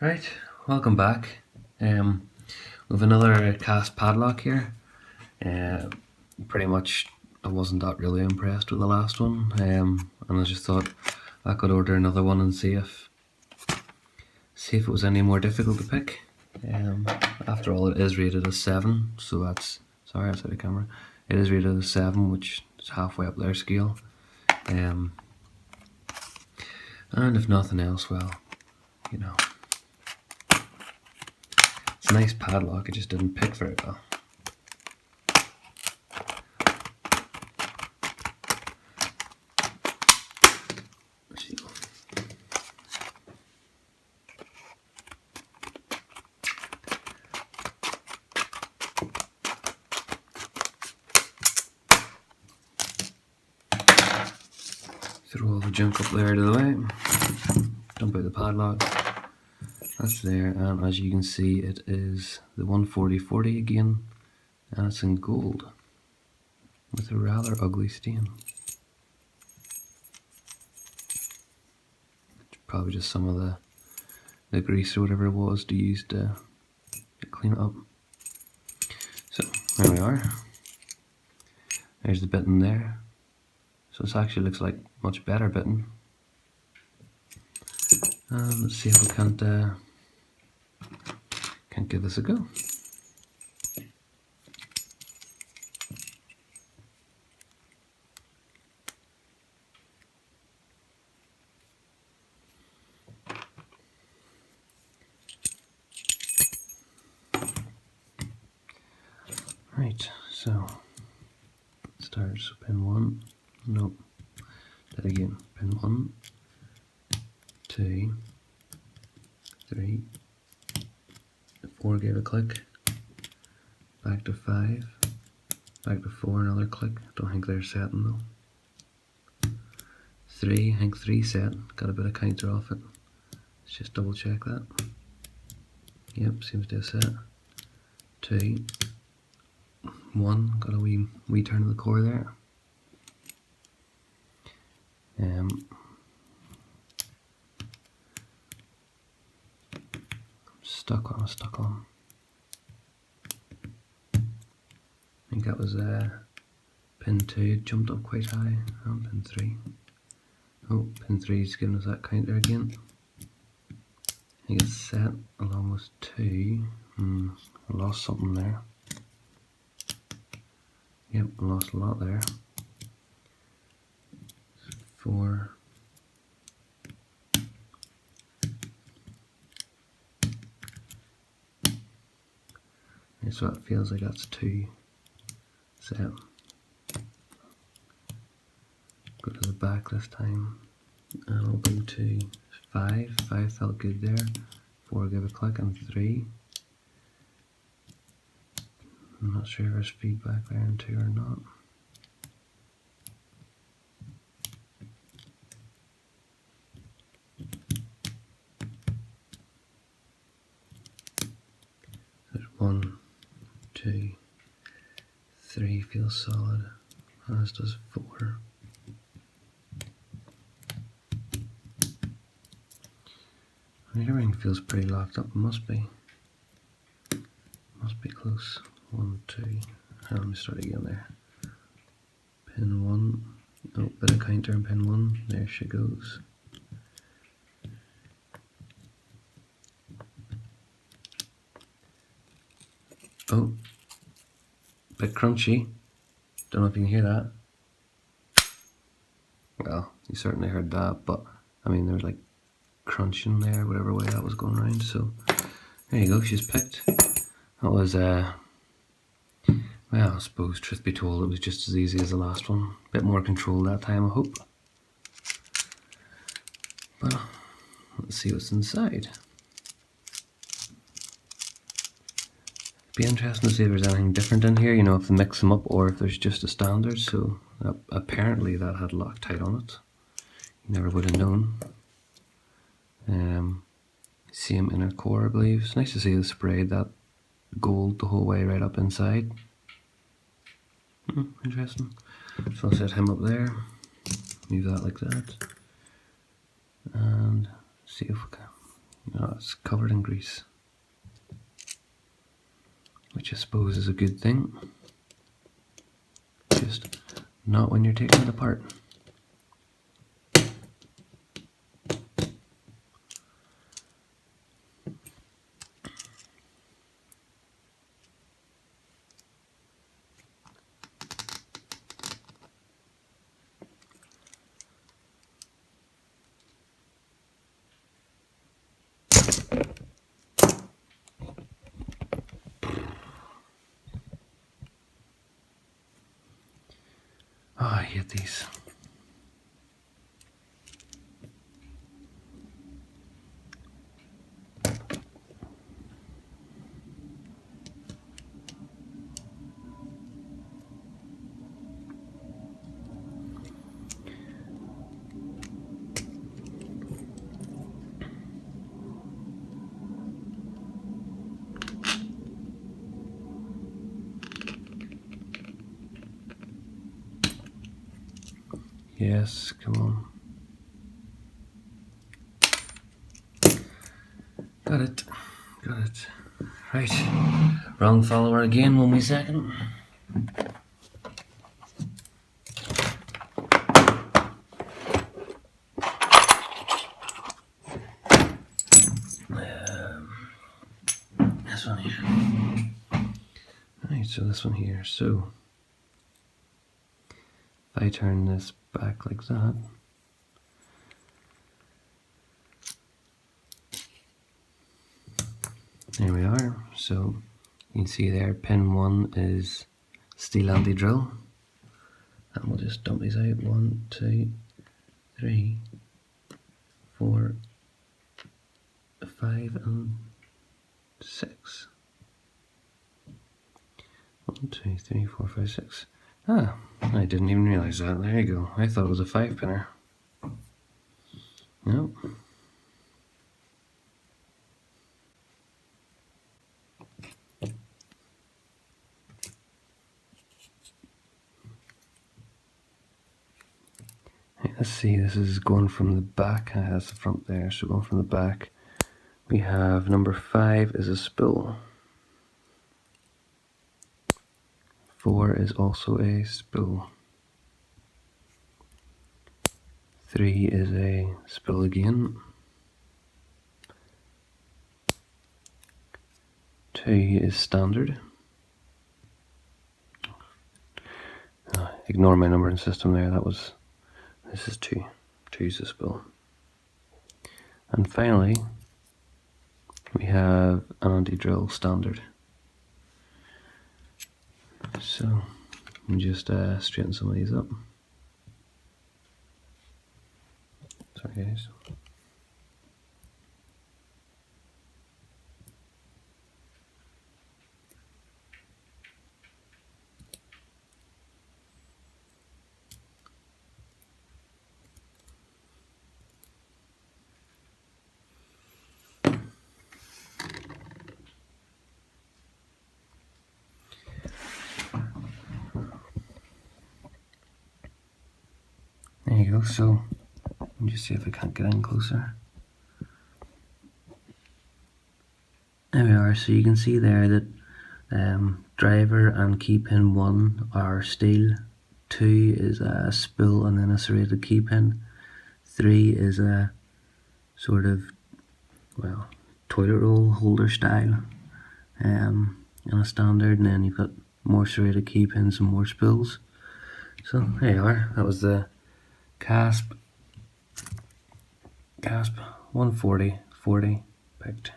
Right, welcome back. With another Kasp padlock here. Uh, Pretty much, I wasn't that really impressed with the last one, and I just thought I could order another one and see if it was any more difficult to pick. After all, it is rated as 7, so that's sorry, that's out of camera. It is rated as 7, which is halfway up their scale. And if nothing else, well, you know. It's a nice padlock, it just didn't pick very well. Throw all the junk up there out of the way. Dump out the padlock. That's there, and as you can see, it is the 14040 again, and it's in gold with a rather ugly stain. It's probably just some of the grease or whatever it was to use to clean it up. So there we are. There's the bitten there. So this actually looks like much better bitten. Let's see if we can't give this a go. Right, so starts pin 1. Nope. That again. Pin 1, 2, 3, 4 gave a click. Back to 5. Back to 4, another click. Don't think they're setting though. 3, I think 3 set. Got a bit of counter off it. Let's just double check that. Yep, seems to have set. 2, 1, got a wee turn of the core there. Stuck on. I think that was pin 2, it jumped up quite high. Oh, pin 3. Oh, pin 3 is giving us that counter again. I think it's set along with 2. I lost something there. Yep, I lost a lot there. 4. Okay, so it feels like that's 2 set. Go to the back this time, and I'll go to 5. 5 felt good there. 4 give a click, and 3. I'm not sure if there's feedback there in 2 or not. There's 1, 2, 3 feels solid, as does 4. Everything feels pretty locked up. It must be close. 1, 2. Let me start again there. Pin 1. Oh, bit of counter in pin 1. There she goes. Oh, bit crunchy. Don't know if you can hear that. Well, you certainly heard that, but I mean, there was like crunching there, whatever way that was going around. So there you go. She's picked. That was well, I suppose, truth be told, it was just as easy as the last one. A bit more control that time, I hope. But let's see what's inside. Be interesting to see if there's anything different in here, you know, if they mix them up or if there's just a standard. So apparently that had Loctite on it. You never would have known. Same inner core, I believe. It's nice to see they sprayed that gold the whole way right up inside. Interesting. So I'll set him up there, move that like that, and see if we can Oh, it's covered in grease, which I suppose is a good thing. Just not when you're taking it apart. Oh, I hate these. Yes, come on. Got it. Got it. Right. Wrong follower again, 1 wee second. This one here. Right, so this one here. So if I turn this back like that, there we are. So you can see there, pin 1 is steel anti-drill. And we'll just dump these out. 1, 2, 3, 4, 5, and 6. 1, 2, 3, 4, 5, 6. Ah, I didn't even realise that. There you go. I thought it was a 5-pinner. Nope. Let's see, this is going from the back. It has the front there, so going from the back. We have number 5 is a spool. 4 is also a spool. 3 is a spool again. 2 is standard. Ignore my numbering system there, this is 2. 2 is a spool. And finally, we have an anti-drill standard. So, just straighten some of these up. Sorry guys. There you go, so let me just see if I can't get in closer. There we are, so you can see there that driver and key pin 1 are steel, 2 is a spool and then a serrated key pin, 3 is a sort of, well, toilet roll holder style, and a standard, and then you've got more serrated key pins and more spools. So there you are, that was the Kasp 14040 picked.